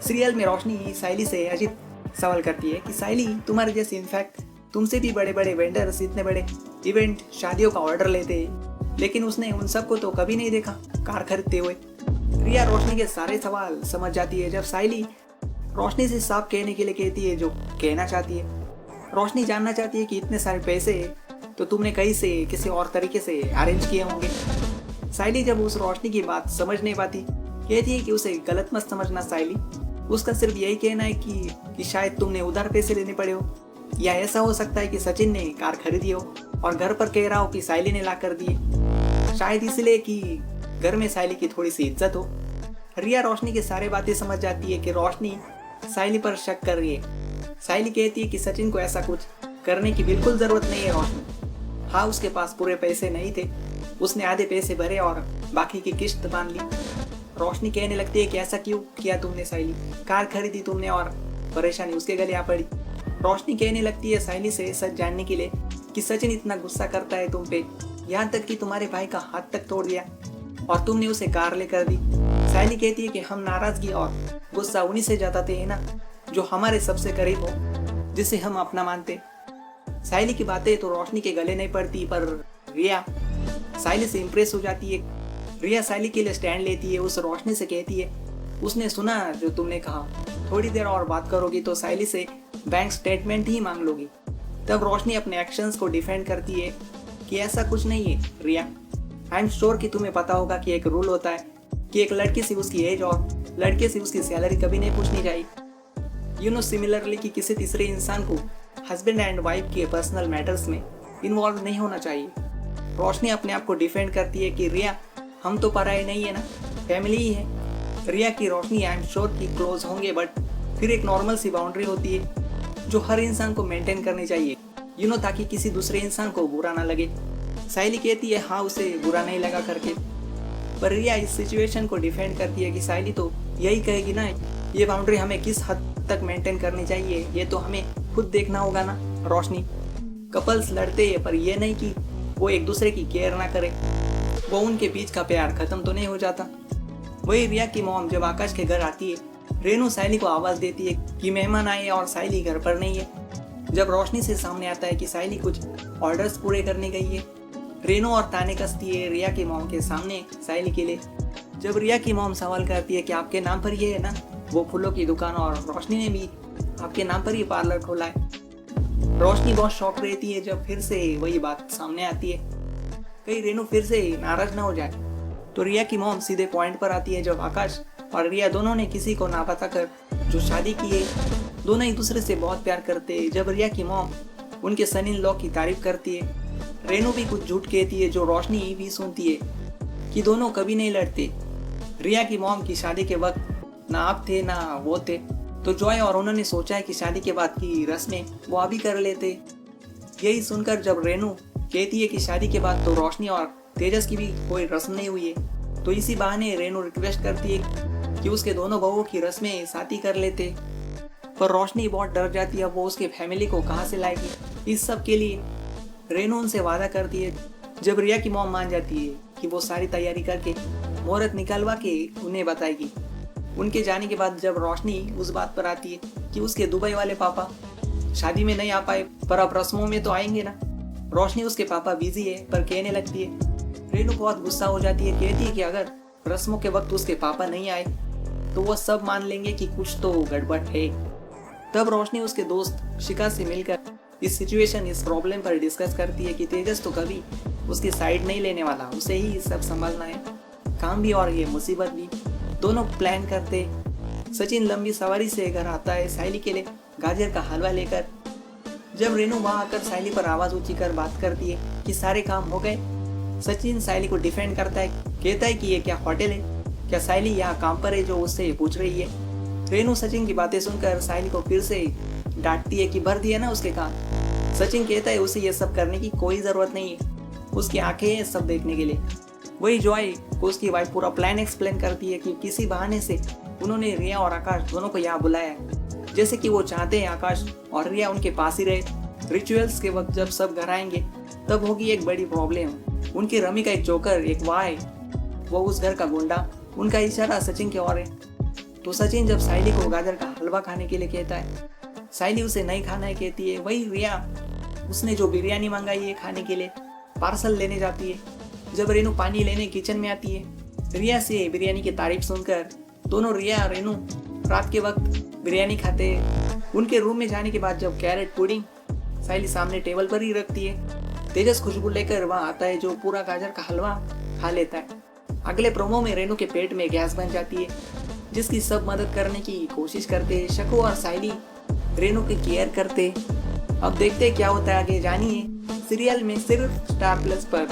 Serial में रोशनी साइली से अजीब सवाल करती है कि साइली, तुम्हारे जैसे इनफैक्ट तुमसे भी बड़े बड़े वेंडर्स इतने बड़े इवेंट शादियों का ऑर्डर लेते हैं, लेकिन उसने उन सबको तो कभी नहीं देखा कार खरीदते हुए। रिया रोशनी के सारे सवाल समझ जाती है जब साइली रोशनी से साफ कहने के लिए कहती है जो कहना चाहती है। रोशनी जानना चाहती है कि इतने सारे पैसे तो तुमने कहीं से किसी और तरीके से अरेंज किए होंगे। साइली जब उस रोशनी की बात समझ नहीं पाती कहती है कि उसे गलत मत समझना साइली, उसका सिर्फ यही कहना है कि शायद तुमने उधार पैसे लेने पड़े हो, या ऐसा हो सकता है कि सचिन ने कार खरीदी हो और घर पर कह रहा हो कि साइली ने ला कर दिए, शायद इसलिए कि घर में साइली की थोड़ी सी इज्जत हो। रिया रोशनी की सारी बातें समझ जाती है कि रोशनी साइली पर शक कर रही है। साइली कहती है कि सचिन को ऐसा कुछ करने की बिल्कुल जरूरत नहीं है रोशनी। हाँ, उसके पास पूरे पैसे नहीं थे, उसने आधे पैसे भरे और बाकी की किश्त बांध ली। रोशनी कहने लगती है कि ऐसा क्यों किया तुमने साइली, कार खरीदी तुमने और परेशानी उसके गले आ पड़ी। रोशनी कहने लगती है साइली से सच जानने के लिए कि सचिन इतना गुस्सा करता है तुम पे, यहाँ तक कि तुम्हारे भाई का हाथ तक तोड़ दिया और तुमने उसे कार लेकर दी। साइली कहती है कि हम नाराजगी और गुस्सा उन्हीं से जताते हैं ना जो हमारे सबसे करीब हो, जिसे हम अपना मानते। साइली की बातें तो रोशनी के गले नहीं पड़ती, पर रिया साइली से इम्प्रेस हो जाती है। रिया साइली के लिए स्टैंड लेती है, उस रोशनी से कहती है उसने सुना जो तुमने कहा, थोड़ी देर और बात करोगी तो साइली से बैंक स्टेटमेंट ही मांग लोगी। तब रोशनी अपने एक्शंस को डिफेंड करती है कि ऐसा कुछ नहीं है रिया, आई एम श्योर कि तुम्हें पता होगा कि एक रूल होता है कि एक लड़की से उसकी एज और लड़के से उसकी सैलरी कभी नहीं पूछनी चाहिए। सिमिलरली कि किसी तीसरे इंसान को हस्बैंड एंड वाइफ के पर्सनल मैटर्स में इन्वॉल्व नहीं होना चाहिए। रोशनी अपने आप को डिफेंड करती है कि रिया, हम तो पराये नहीं है ना, फैमिली ही है। रिया की रोशनी आई एम श्योर कि क्लोज होंगे, बट फिर एक नॉर्मल सी बाउंड्री होती है जो हर इंसान को मेंटेन करनी चाहिए, ताकि किसी दूसरे इंसान को बुरा ना लगे। साइली कहती है हाँ, उसे बुरा नहीं लगा करके, पर रिया इस सिचुएशन को डिफेंड करती है कि साइली तो यही कहेगी ना, ये बाउंड्री हमें किस हद तक मेंटेन करनी चाहिए ये तो हमें खुद देखना होगा ना। रोशनी, कपल्स लड़ते हैं पर ये नहीं कि वो एक दूसरे की केयर ना करे, वो उनके बीच का प्यार खत्म तो नहीं हो जाता। वही रिया की मॉम जब आकाश के घर आती है, रेनू साइली को आवाज देती है कि मेहमान आए और साइली घर पर नहीं है। जब रोशनी से सामने आता है कि साइली कुछ ऑर्डर्स पूरे करने गई है, रेनू और ताने कसती है रिया की मॉम के सामने साइली के लिए। जब रिया की मॉम सवाल करती है कि आपके नाम पर ये है ना वो फूलों की दुकान, और रोशनी ने भी आपके नाम पर ही पार्लर खोला है। रोशनी बहुत शॉक रहती है जब फिर से वही बात सामने आती है, कहीं रेनू फिर से नाराज ना हो जाए। तो रिया की मॉम सीधे पॉइंट पर आती है जब आकाश और रिया दोनों ने किसी को ना बताकर जो शादी की है, दोनों एक दूसरे से बहुत प्यार करते हैं। जब रिया की मॉम उनके सन इन लॉ की तारीफ करती है, रेनू भी कुछ झूठ कहती है जो रोशनी भी सुनती है कि दोनों कभी नहीं लड़ते। रिया की मॉम की शादी के वक्त ना आप थे ना वो थे, तो जॉय और उन्होंने सोचा है कि शादी के बाद की रस्में वो अभी कर लेते। यही सुनकर जब रेनू कहती है कि शादी के बाद तो रोशनी और तेजस की भी कोई रस्म नहीं हुई है, तो इसी बहाने रेनू रिक्वेस्ट करती है कि उसके दोनों बहुओं की रस्में साथ ही कर लेते। पर रोशनी बहुत डर जाती है, वो उसके फैमिली को कहाँ से लाएगी इस सब के लिए। रेनू उनसे वादा करती है। जब रिया की मॉम मान जाती है कि वो सारी तैयारी करके मुहूर्त निकलवा के उन्हें बताएगी। उनके जाने के बाद जब रोशनी उस बात पर आती है कि उसके दुबई वाले पापा शादी में नहीं आ पाए, पर अब रस्मों में तो आएंगे ना। रोशनी उसके पापा बिजी है पर कहने लगती है। रेनू बहुत गुस्सा हो जाती है, कहती है कि अगर रस्मों के वक्त उसके पापा नहीं आए तो वो सब मान लेंगे कि कुछ तो गड़बड़ है। तब रोशनी उसके दोस्त शिका से मिलकर इस सिचुएशन, इस प्रॉब्लम पर डिस्कस करती है कि तेजस तो कभी उसकी साइड नहीं लेने वाला, उसे ही सब संभालना है, काम भी और ये मुसीबत भी। दोनों प्लान करते। सचिन लंबी सवारी से घर आता है साइली के लिए गाजर का हलवा लेकर। जब रेनू वहां आकर साइली पर आवाज ऊंची कर बात करती है कि सारे काम हो गए, सचिन साइली को डिफेंड करता है, कहता है कि ये क्या होटल है, क्या साइली यहाँ काम पर है जो उससे पूछ रही है। रेनू सचिन की बातें सुनकर साइली को फिर से डांटती है कि भर दिया ना उसके काम। सचिन कहता है उसे ये सब करने की कोई जरूरत नहीं है, उसकी आंखें हैं सब देखने के लिए। वही जॉय को उसकी वाइफ पूरा प्लान एक्सप्लेन करती है कि किसी बहाने से उन्होंने रिया और आकाश दोनों को यहाँ बुलाया है, जैसे कि वो चाहते हैं आकाश और रिया उनके पास ही रहे। रिचुअल्स के वक्त जब सब घर आएंगे तब होगी एक बड़ी प्रॉब्लम। उनकी रमी का एक जोकर, एक वाई, वो उस घर का गुंडा, उनका इशारा सचिन की ओर है। तो सचिन जब साइली को गाजर का हलवा खाने के लिए कहता है, साइली उसे नहीं खाना है कहती है। वही रिया उसने जो बिरयानी मंगाई है खाने के लिए पार्सल लेने जाती है। जब रेनू पानी लेने किचन में आती है, रिया से बिरयानी की तारीफ सुनकर दोनों रिया और रेनू रात के वक्त बिरयानी खाते हैं। उनके रूम में जाने के बाद जब कैरेट पुडिंग साइली सामने टेबल पर ही रखती है, तेजस खुशबू लेकर वहाँ आता है जो पूरा गाजर का हलवा खा लेता है। अगले प्रोमो में रेनू के पेट में गैस बन जाती है, जिसकी सब मदद करने की कोशिश करते। शकु और साइली रेनू की केयर करते। अब देखते क्या होता है आगे, जानिए सीरियल में सिर्फ स्टार प्लस पर।